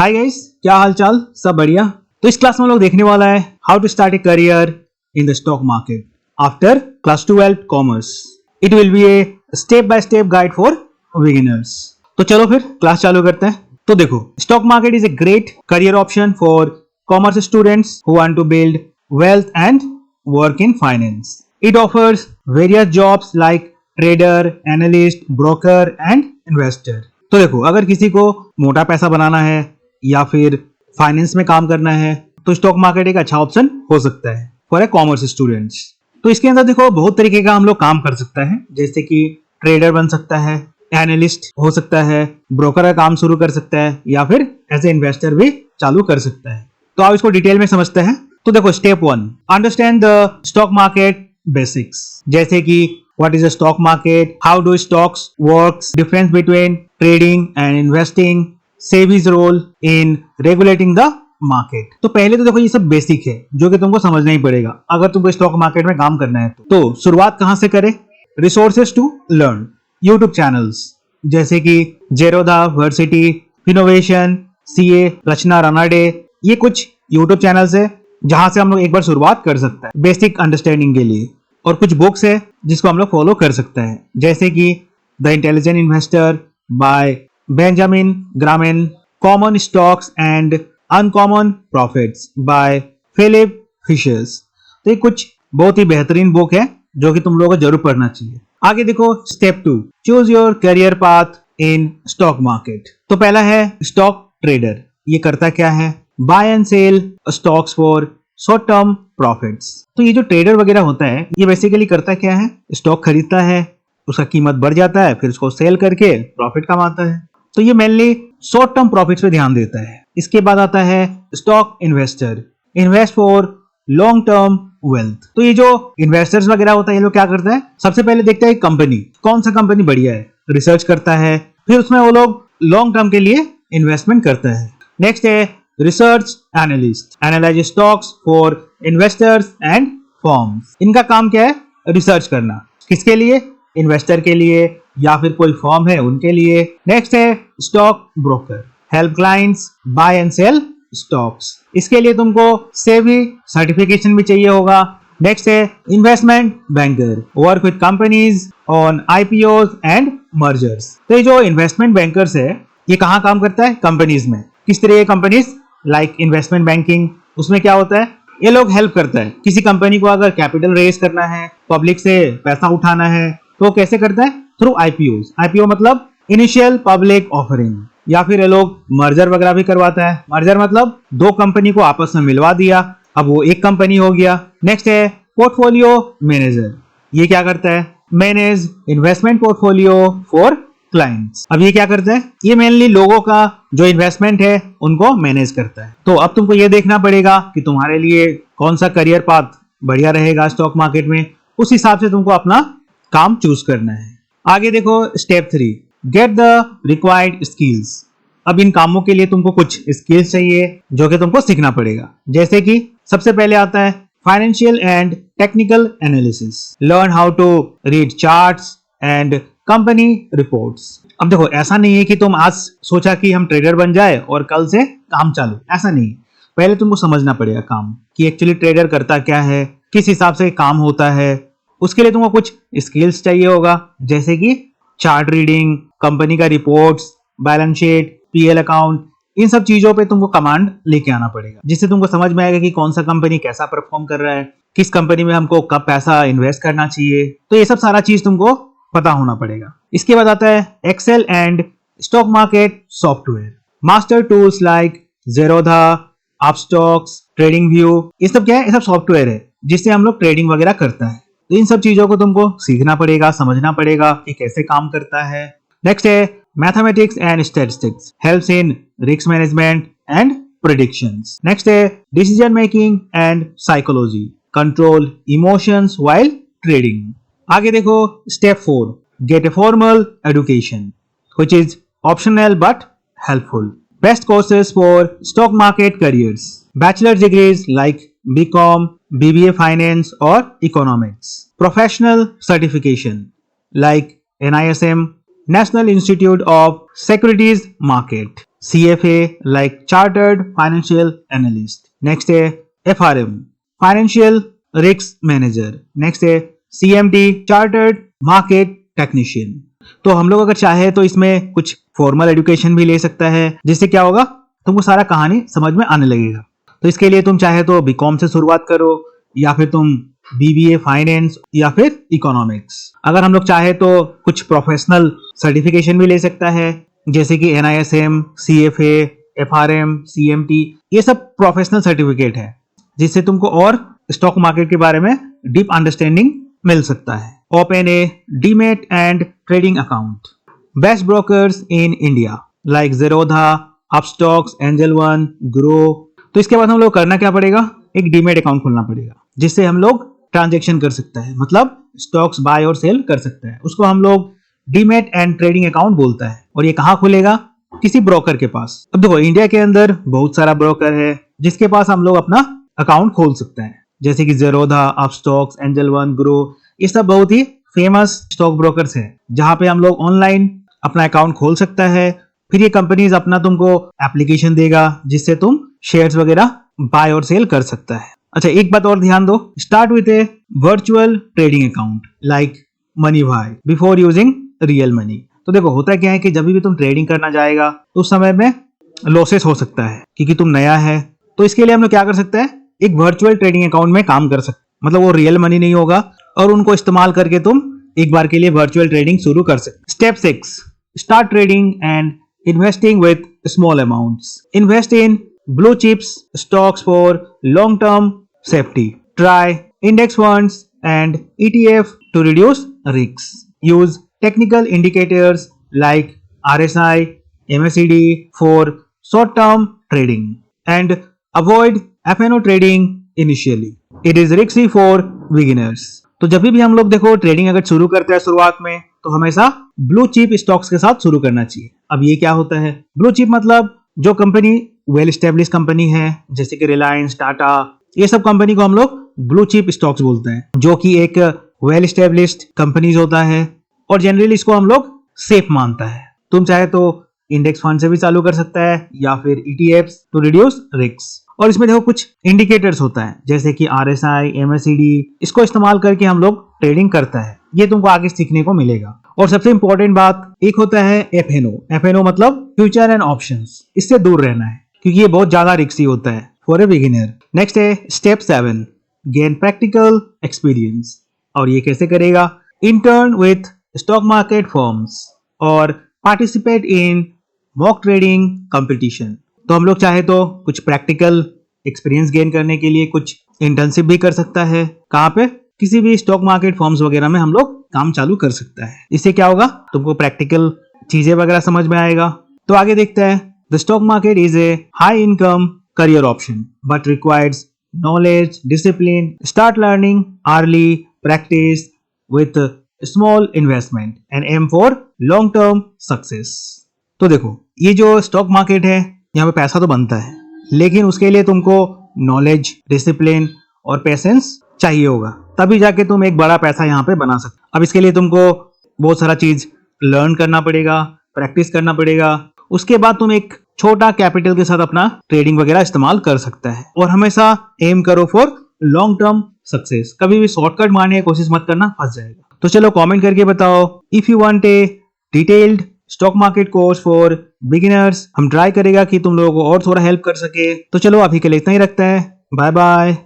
Hi guys, क्या हाल चाल? सब बढ़िया। तो इस क्लास में हम लोग देखने वाला है how to start a career in the stock market after class 12 commerce. It will be a step by step guide for beginners. तो चलो फिर क्लास चालू करते हैं। तो देखो, stock market is a great career option for commerce students who want to build wealth and work in finance. It offers various jobs like trader, analyst, broker and investor. तो देखो, अगर किसी को मोटा पैसा बनाना है या फिर फाइनेंस में काम करना है तो स्टॉक मार्केट एक अच्छा ऑप्शन हो सकता है फॉर ए कॉमर्स स्टूडेंट्स. तो इसके अंदर देखो बहुत तरीके का हम लोग काम कर सकते हैं, जैसे कि ट्रेडर बन सकता है, एनालिस्ट हो सकता है, ब्रोकर का काम शुरू कर सकता है या फिर एज ए इन्वेस्टर भी चालू कर सकता है. तो आप इसको डिटेल में समझते हैं. तो देखो, step 1, understand the stock market basics. जैसे कि what is a stock market, how do stocks works, difference between trading and investing, SEBI's role in regulating the market. तो पहले तो देखो ये सब बेसिक है जो कि तुमको समझना ही पड़ेगा अगर तुमको स्टॉक मार्केट में काम करना है. तो शुरुआत कहां से करें? Resources to learn, YouTube channels जैसे कि Zerodha, varsity, innovation, CA, Rachana Ranade, ये कुछ यूट्यूब चैनल्स है जहां से हम लोग एक बार शुरुआत कर सकते हैं बेसिक अंडरस्टैंडिंग के लिए. और कुछ बुक्स है जिसको हम लोग फॉलो कर सकते हैं, जैसे कि the intelligent investor by Benjamin Graham, common stocks and uncommon profits by Philip Fisher's. तो ये कुछ बहुत ही बेहतरीन बुक है जो कि तुम लोगों को जरूर पढ़ना चाहिए. आगे देखो, step 2, choose your career path in stock market. तो पहला है स्टॉक ट्रेडर. ये करता क्या है? Buy and sell stocks for short term profits. तो ये जो ट्रेडर वगैरह होता है ये बेसिकली करता क्या है? स्टॉक खरीदता है, उसका कीमत बढ़ जाता है, फिर उसको सेल करके प्रॉफिट कमाता है. तो ये मेनली शॉर्ट टर्म प्रॉफिट्स पे ध्यान देता है. इसके बाद आता है stock investor, invest for long term wealth. तो ये जो इन्वेस्टर्स वगैरह होता है ये लोग क्या करता है? सबसे पहले देखता है कंपनी, कौन सा कंपनी बढ़िया है, रिसर्च करता है, फिर उसमें वो लोग लॉन्ग टर्म के लिए इन्वेस्टमेंट करता है. नेक्स्ट है research analyst, analyse stocks for investors and firms. इनका काम क्या है? रिसर्च करना. किसके लिए? इन्वेस्टर के लिए या फिर कोई फर्म है उनके लिए. नेक्स्ट है stock broker, help clients buy and sell stocks. इसके लिए तुमको सेबी सर्टिफिकेशन भी चाहिए होगा. नेक्स्ट है investment banker, work with companies on IPO and mergers. तो ये जो इन्वेस्टमेंट बैंकर्स है ये कहाँ काम करता है? कंपनीज में. किस तरह की कंपनीज? Like investment banking. उसमें क्या होता है? ये लोग हेल्प करता है किसी कंपनी को अगर कैपिटल रेज करना है, पब्लिक से पैसा उठाना है, तो कैसे करता है? Through IPO. आईपीओ मतलब इनिशियल पब्लिक ऑफरिंग. या फिर ये लोग मर्जर वगैरह भी करवाता है. मर्जर मतलब दो कंपनी को आपस में मिलवा दिया, अब वो एक कंपनी हो गया. नेक्स्ट है पोर्टफोलियो मैनेजर. ये क्या करता है? Manage investment portfolio for clients. अब ये क्या करता है? ये मेनली लोगों का जो इन्वेस्टमेंट है उनको मैनेज करता है. तो अब तुमको ये देखना पड़ेगा कि तुम्हारे लिए कौन सा करियर पाथ बढ़िया रहेगा स्टॉक मार्केट में. उस हिसाब से तुमको अपना काम चूज करना है. आगे देखो, step 3, get the required skills. अब इन कामों के लिए तुमको कुछ स्किल्स चाहिए जो कि तुमको सीखना पड़ेगा. जैसे कि सबसे पहले आता है financial and technical analysis. Learn how to read charts and company reports. अब देखो, ऐसा नहीं है कि तुम आज सोचा कि हम ट्रेडर बन जाए और कल से काम चालू, ऐसा नहीं. पहले तुमको समझना पड़ेगा काम कि एक्चुअली ट्रेडर करता क्या है, किस हिसाब से काम होता है. उसके लिए तुमको कुछ स्किल्स चाहिए होगा, जैसे कि चार्ट रीडिंग, कंपनी का reports, balance sheet, PL account. इन सब चीजों पे तुमको कमांड लेके आना पड़ेगा, जिससे तुमको समझ में आएगा कि कौन सा कंपनी कैसा परफॉर्म कर रहा है, किस कंपनी में हमको कब पैसा इन्वेस्ट करना चाहिए. तो ये सब सारा चीज तुमको पता होना पड़ेगा. इसके बाद आता है Excel and stock market software. Master tools like Zerodha, Upstox, TradingView. ये सब क्या है? ये सब सॉफ्टवेयर है जिससे हम लोग ट्रेडिंग वगैरह करता है. तो इन सब चीजों को तुमको सीखना पड़ेगा, समझना पड़ेगा कि कैसे काम करता है. नेक्स्ट है mathematics and statistics, helps in risk management and predictions. Next है decision making and psychology, control emotions while trading. आगे देखो, step 4, get a formal education which is optional but helpful. Best courses for stock market careers, bachelor degrees like BCom, BBA finance और economics. Professional certification like NISM, National Institute of Securities Market, CFA like Chartered Financial Analyst. Next है FRM Financial Risk Manager. Next है CMT Chartered Market Technician. तो हम लोग अगर चाहे तो इसमें कुछ फॉर्मल एजुकेशन भी ले सकता है, जिससे क्या होगा तुमको सारा कहानी समझ में आने लगेगा. तो इसके लिए तुम चाहे तो बीकॉम से शुरुआत करो, या फिर तुम BBA फाइनेंस या फिर इकोनॉमिक्स. अगर हम लोग चाहे तो कुछ प्रोफेशनल सर्टिफिकेशन भी ले सकता है, जैसे कि NISM, CFA, FRM, CMT. ये सब प्रोफेशनल सर्टिफिकेट है जिससे तुमको और स्टॉक मार्केट के बारे में डीप अंडरस्टैंडिंग मिल सकता है. Open A demat and trading account. Best brokers in India like Zerodha, Upstox, angel one, grow. तो इसके बाद हम लोग करना क्या पड़ेगा, एक डीमेट अकाउंट खोलना पड़ेगा जिससे हम लोग ट्रांजैक्शन कर सकता है, मतलब स्टॉक्स बाय और सेल कर सकता है. उसको हम लोग डीमेट एंड ट्रेडिंग अकाउंट बोलता है. और ये कहाँ खुलेगा, किसी ब्रोकर के पास. अब देखो इंडिया के अंदर बहुत सारा ब्रोकर है जिसके पास हम लोग अपना अकाउंट खोल सकते हैं, जैसे कि Zerodha, Upstox, angel one, grow. ये सब बहुत ही फेमस स्टॉक ब्रोकर्स हैं जहां पे हम लोग ऑनलाइन अपना अकाउंट खोल सकता है. फिर ये कंपनीज अपना तुमको एप्लीकेशन देगा जिससे तुम शेयर्स वगैरह बाय और सेल कर सकता है. अच्छा एक बात और ध्यान दो, start with A virtual trading account like MoneyVai before using real money. तो देखो होता क्या है कि जब भी तुम ट्रेडिंग करना जाएगा तो उस समय में लॉसेस हो सकता है क्योंकि तुम नया है. तो इसके लिए हम लोग क्या कर सकते हैं, एक वर्चुअल ट्रेडिंग अकाउंट में काम कर सकते हैं. मतलब वो रियल मनी नहीं होगा और उनको इस्तेमाल करके तुम एक बार के लिए वर्चुअल ट्रेडिंग शुरू कर सकते. Step 6, start trading and investing with small amounts. Invest in blue chips stocks for long term safety. Try index funds and ETF to reduce risks. Use technical indicators like RSI, MACD for short term trading and avoid FNO trading initially. It is risky for beginners. तो जब भी हम लोग देखो trading अगर शुरू करते हैं शुरुआत में तो हमेशा ब्लू चिप स्टॉक्स के साथ शुरू करना चाहिए. अब ये क्या होता है, ब्लू चिप मतलब जो कंपनी वेल स्टेब्लिश कंपनी है जैसे कि रिलायंस, टाटा, ये सब कंपनी को हम लोग ब्लू चिप स्टॉक्स बोलते हैं, जो कि एक वेल स्टेब्लिश्ड कंपनीज होता है और जनरली इसको हम लोग सेफ मानता है. तुम चाहे तो इंडेक्स फंड से भी चालू कर सकता है या फिर ETFs टू रिड्यूस रिस्क. और इसमें देखो कुछ इंडिकेटर्स होता है जैसे कि RSI, MACD. इसको इस्तेमाल करके हम लोग ट्रेडिंग करता है. ये तुमको आगे सीखने को मिलेगा. और सबसे इंपॉर्टेंट बात एक होता है FNO मतलब फ्यूचर एंड ऑप्शंस. इससे दूर रहना है क्योंकि ये बहुत ज्यादा रिस्की होता है फॉर ए बिगिनर. नेक्स्ट है स्टेप 7, गेन प्रैक्टिकल एक्सपीरियंस. और ये कैसे करेगा, intern with stock market firms और participate in mock trading competition. तो हम लोग चाहे तो कुछ प्रैक्टिकल एक्सपीरियंस गेन करने के लिए कुछ इंटर्नशिप भी कर सकता है. कहाँ पे, किसी भी स्टॉक मार्केट फर्म्स वगैरह में हम लोग काम चालू कर सकता है. इससे क्या होगा, तुमको प्रैक्टिकल चीजें वगैरह समझ में आएगा. तो आगे देखते हैं. The stock market is a high income career option but requires knowledge, discipline. Start learning early, practice with small investment and aim for long term success. तो देखो ये जो स्टॉक मार्केट है यहाँ पे पैसा तो बनता है, लेकिन उसके लिए तुमको नॉलेज, डिसिप्लिन और पेशेंस चाहिए होगा, तभी जाके तुम एक बड़ा पैसा यहाँ पे बना सकते. अब इसके लिए तुमको बहुत सारा चीज लर्न करना पड़ेगा, प्रैक्टिस करना पड़ेगा. उसके बाद तुम एक छोटा कैपिटल के साथ अपना ट्रेडिंग वगैरह इस्तेमाल कर सकता है. और हमेशा एम करो फॉर लॉन्ग टर्म सक्सेस. कभी भी शॉर्टकट मारने की कोशिश मत करना, फंस जाएगा. तो चलो कमेंट करके बताओ if you want a detailed stock market course for beginners. हम ट्राई करेगा कि तुम लोगों को और थोड़ा हेल्प कर सके. तो चलो अभी के लिए इतना ही रखते हैं. Bye bye.